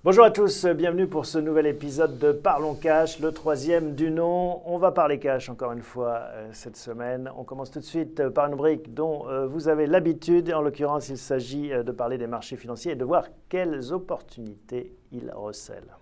Bonjour à tous, bienvenue pour ce nouvel épisode de Parlons Cash, le troisième du nom. On va parler cash encore une fois cette semaine. On commence tout de suite par une rubrique dont vous avez l'habitude. En l'occurrence, il s'agit de parler des marchés financiers et de voir quelles opportunités ils recèlent.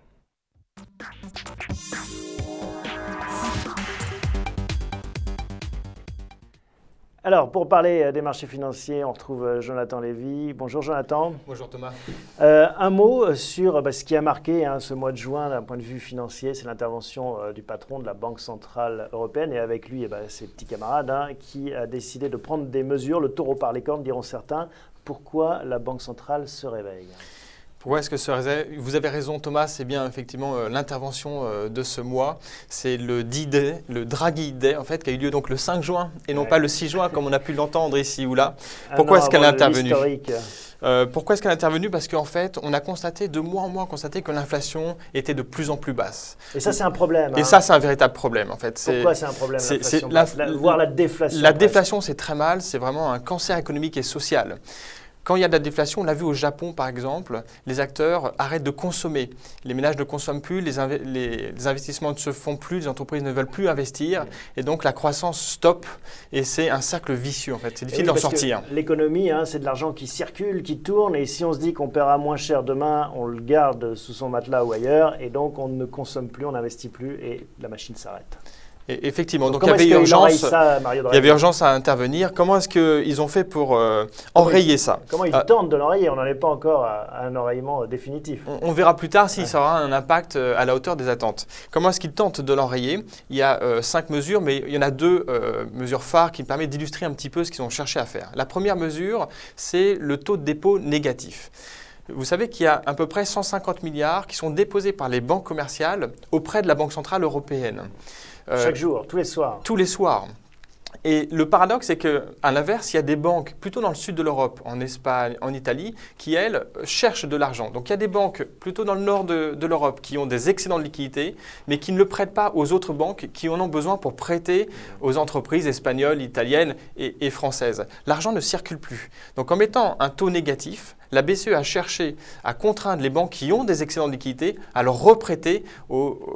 Alors, pour parler des marchés financiers, on retrouve Jonathan Lévy. Bonjour Jonathan. Bonjour Thomas. Un mot sur ce qui a marqué ce mois de juin d'un point de vue financier, c'est l'intervention du patron de la Banque Centrale Européenne et avec lui ses petits camarades qui a décidé de prendre des mesures, le taureau par les cornes diront certains. Pourquoi la Banque Centrale se réveille ? Pourquoi est-ce que ce réveil ? Vous avez raison Thomas, c'est bien effectivement l'intervention de ce mois. C'est le D-Day, le Draghi Day en fait, qui a eu lieu donc le 5 juin et non pas le 6 juin comme on a pu l'entendre ici ou là. Pourquoi est-ce qu'elle est intervenue ? Pourquoi est-ce qu'elle est intervenue ? Parce qu'en fait, on a constaté, de mois en mois, que l'inflation était de plus en plus basse. Et ça, c'est un problème. Et ça, c'est un véritable problème en fait. Pourquoi c'est un problème voire la déflation. La déflation, c'est très mal, c'est vraiment un cancer économique et social. Quand il y a de la déflation, on l'a vu au Japon par exemple, les acteurs arrêtent de consommer. Les ménages ne consomment plus, les investissements ne se font plus, les entreprises ne veulent plus investir et donc la croissance stoppe et c'est un cercle vicieux en fait. C'est difficile d'en sortir. L'économie, c'est de l'argent qui circule, qui tourne et si on se dit qu'on paiera moins cher demain, on le garde sous son matelas ou ailleurs et donc on ne consomme plus, on n'investit plus et la machine s'arrête. Et effectivement, donc il y avait urgence à intervenir. Comment est-ce qu'ils ont fait pour enrayer ça ? Comment ils tentent de l'enrayer ? On n'en est pas encore à un enrayement définitif. On verra plus tard si ça aura un impact à la hauteur des attentes. Comment est-ce qu'ils tentent de l'enrayer ? Il y a 5 mesures, mais il y en a 2 mesures phares qui me permettent d'illustrer un petit peu ce qu'ils ont cherché à faire. La première mesure, c'est le taux de dépôt négatif. Vous savez qu'il y a à peu près 150 milliards qui sont déposés par les banques commerciales auprès de la Banque Centrale Européenne. Chaque jour, tous les soirs. Tous les soirs. Et le paradoxe, c'est qu'à l'inverse, il y a des banques plutôt dans le sud de l'Europe, en Espagne, en Italie, qui, elles, cherchent de l'argent. Donc il y a des banques plutôt dans le nord de l'Europe qui ont des excédents de liquidité, mais qui ne le prêtent pas aux autres banques qui en ont besoin pour prêter aux entreprises espagnoles, italiennes et françaises. L'argent ne circule plus. Donc en mettant un taux négatif, la BCE a cherché à contraindre les banques qui ont des excédents de liquidité à leur reprêter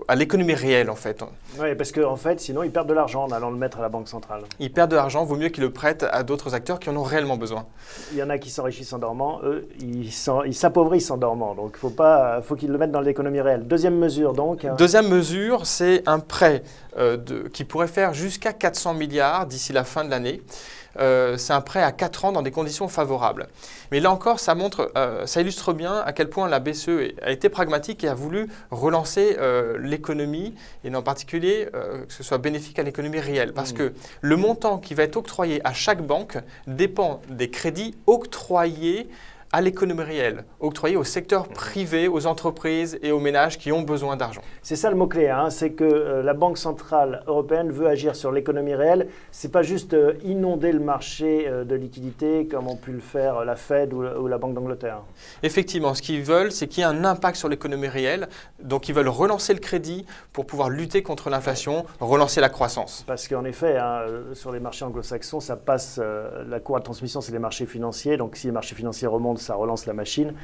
à l'économie réelle en fait. Oui, parce qu'en fait, sinon ils perdent de l'argent en allant le mettre à la Banque centrale. Ils perdent de l'argent, vaut mieux qu'ils le prêtent à d'autres acteurs qui en ont réellement besoin. Il y en a qui s'enrichissent en dormant, eux, ils s'appauvrissent en dormant. Donc il faut qu'ils le mettent dans l'économie réelle. Deuxième mesure donc. Deuxième mesure, c'est un prêt qui pourrait faire jusqu'à 400 milliards d'ici la fin de l'année. C'est un prêt à 4 ans dans des conditions favorables. Mais là encore, ça illustre bien à quel point la BCE a été pragmatique et a voulu relancer l'économie, et en particulier que ce soit bénéfique à l'économie réelle. Parce que le montant qui va être octroyé à chaque banque dépend des crédits octroyés à l'économie réelle, octroyée au secteur privé, aux entreprises et aux ménages qui ont besoin d'argent. C'est ça le mot-clé, c'est que la Banque Centrale Européenne veut agir sur l'économie réelle. Ce n'est pas juste inonder le marché de liquidités comme ont pu le faire la Fed ou la Banque d'Angleterre. Effectivement, ce qu'ils veulent, c'est qu'il y ait un impact sur l'économie réelle. Donc ils veulent relancer le crédit pour pouvoir lutter contre l'inflation, relancer la croissance. Parce qu'en effet, sur les marchés anglo-saxons, ça passe, la courroie de transmission, c'est les marchés financiers. Donc si les marchés financiers remontent, ça relance la machine.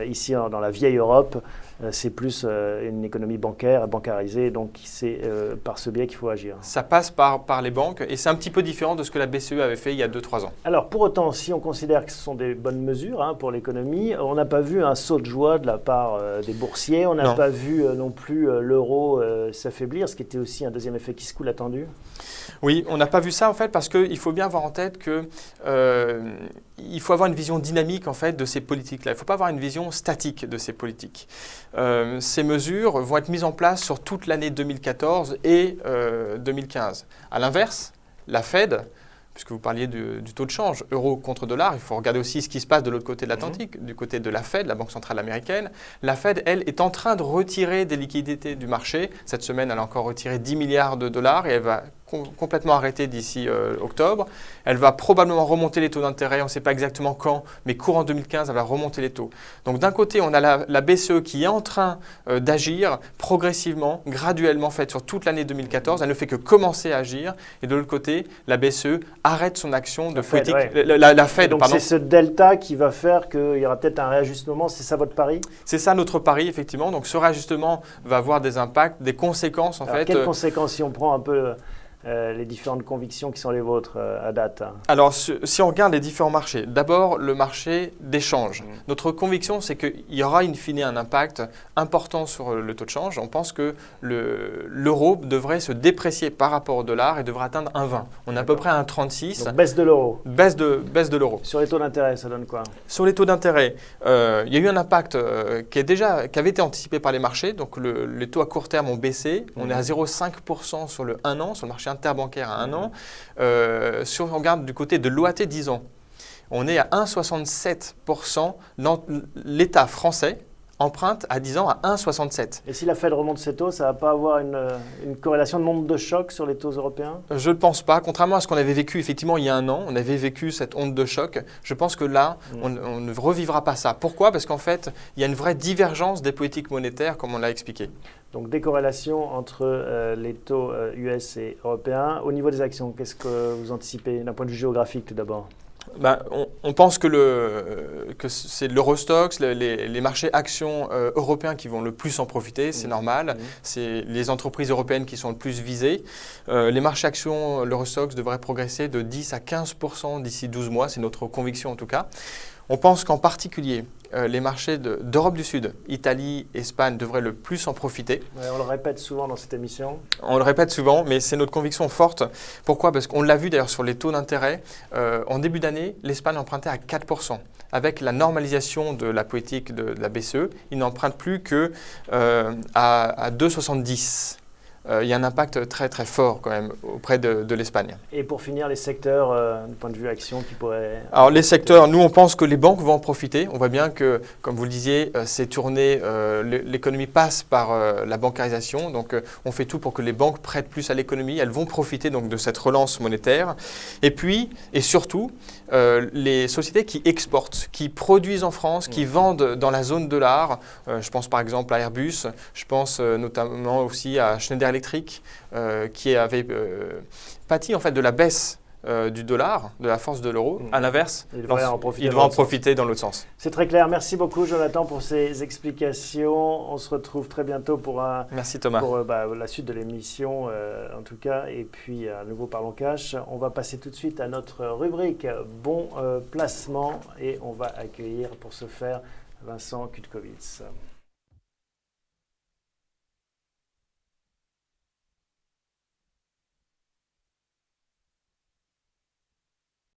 Ici, dans la vieille Europe, c'est plus une économie bancarisée, donc c'est par ce biais qu'il faut agir. Ça passe par les banques et c'est un petit peu différent de ce que la BCE avait fait il y a 2-3 ans. Alors pour autant, si on considère que ce sont des bonnes mesures pour l'économie, on n'a pas vu un saut de joie de la part des boursiers, on n'a pas vu non plus l'euro s'affaiblir, ce qui était aussi un deuxième effet qui se coule attendu. Oui, on n'a pas vu ça en fait parce qu'il faut bien avoir en tête que il faut avoir une vision dynamique en fait de ces politiques-là. Il ne faut pas avoir une vision statique de ces politiques. Ces mesures vont être mises en place sur toute l'année 2014 et 2015. À l'inverse, la Fed, puisque vous parliez du taux de change, euro contre dollar, il faut regarder aussi ce qui se passe de l'autre côté de l'Atlantique, du côté de la Fed, la Banque centrale américaine. La Fed, elle, est en train de retirer des liquidités du marché. Cette semaine, elle a encore retiré 10 milliards de dollars et elle va complètement arrêter d'ici octobre. Elle va probablement remonter les taux d'intérêt, on ne sait pas exactement quand, mais courant 2015, elle va remonter les taux. Donc d'un côté, on a la BCE qui est en train d'agir progressivement, graduellement faite sur toute l'année 2014. Elle ne fait que commencer à agir. Et de l'autre côté, la BCE arrête son action de politique. La Fed, donc c'est ce delta qui va faire qu'il y aura peut-être un réajustement. C'est ça votre pari? C'est ça notre pari, effectivement. Donc ce réajustement va avoir des impacts, des conséquences en fait. Quelles conséquences si on prend un peu les différentes convictions qui sont les vôtres à date? Alors, si on regarde les différents marchés, d'abord le marché d'échange. Notre conviction, c'est qu'il y aura in fine un impact important sur le taux de change. On pense que l'euro devrait se déprécier par rapport au dollar et devrait atteindre 1,20. On est à peu près à 1,36. Donc baisse de l'euro. Baisse de l'euro. Sur les taux d'intérêt, ça donne quoi? Sur les taux d'intérêt, il y a eu un impact qui avait été anticipé par les marchés. Donc les taux à court terme ont baissé. On est à 0,5% sur le 1 an, sur le marché interbancaire à 1 an. Si on regarde du côté de l'OAT 10 ans, on est à 1,67%. L'État français emprunte à 10 ans à 1,67. Et si la Fed remonte ses taux, ça ne va pas avoir une corrélation de onde de choc sur les taux européens? Je ne pense pas. Contrairement à ce qu'on avait vécu effectivement il y a 1 an, on avait vécu cette onde de choc. Je pense que là, on ne revivra pas ça. Pourquoi? Parce qu'en fait, il y a une vraie divergence des politiques monétaires, comme on l'a expliqué. Donc décorrélation entre les taux US et européens. Au niveau des actions, qu'est-ce que vous anticipez d'un point de vue géographique tout d'abord? On pense que c'est l'Eurostoxx, les marchés actions européens qui vont le plus en profiter, c'est normal. C'est les entreprises européennes qui sont le plus visées. Les marchés actions, l'Eurostoxx devrait progresser de 10 à 15% d'ici 12 mois, c'est notre conviction en tout cas. On pense qu'en particulier, les marchés d'Europe du Sud, Italie, Espagne devraient le plus en profiter. Ouais, on le répète souvent dans cette émission. On le répète souvent, mais c'est notre conviction forte. Pourquoi? Parce qu'on l'a vu d'ailleurs sur les taux d'intérêt. En début d'année, l'Espagne empruntait à 4%. Avec la normalisation de la politique de la BCE, il n'emprunte plus qu'à 2,70%. Il y a un impact très très fort quand même auprès de l'Espagne. Et pour finir, les secteurs, du point de vue action, qui pourraient... Alors les secteurs, nous on pense que les banques vont en profiter. On voit bien que, comme vous le disiez, c'est tourné, l'économie passe par la bancarisation. Donc on fait tout pour que les banques prêtent plus à l'économie. Elles vont profiter donc de cette relance monétaire. Et puis, et surtout, les sociétés qui exportent, qui produisent en France, qui vendent dans la zone dollar. Je pense par exemple à Airbus, je pense notamment aussi à Schneider Electric, qui avait pâti en fait de la baisse du dollar, de la force de l'euro. À l'inverse, il devrait en profiter dans l'autre sens. C'est très clair. Merci beaucoup, Jonathan, pour ces explications. On se retrouve très bientôt pour Merci, Thomas. Pour la suite de l'émission, en tout cas. Et puis, à nouveau, Parlons Cash. On va passer tout de suite à notre rubrique Bon placement. Et on va accueillir pour ce faire Vincent Kutkovitz.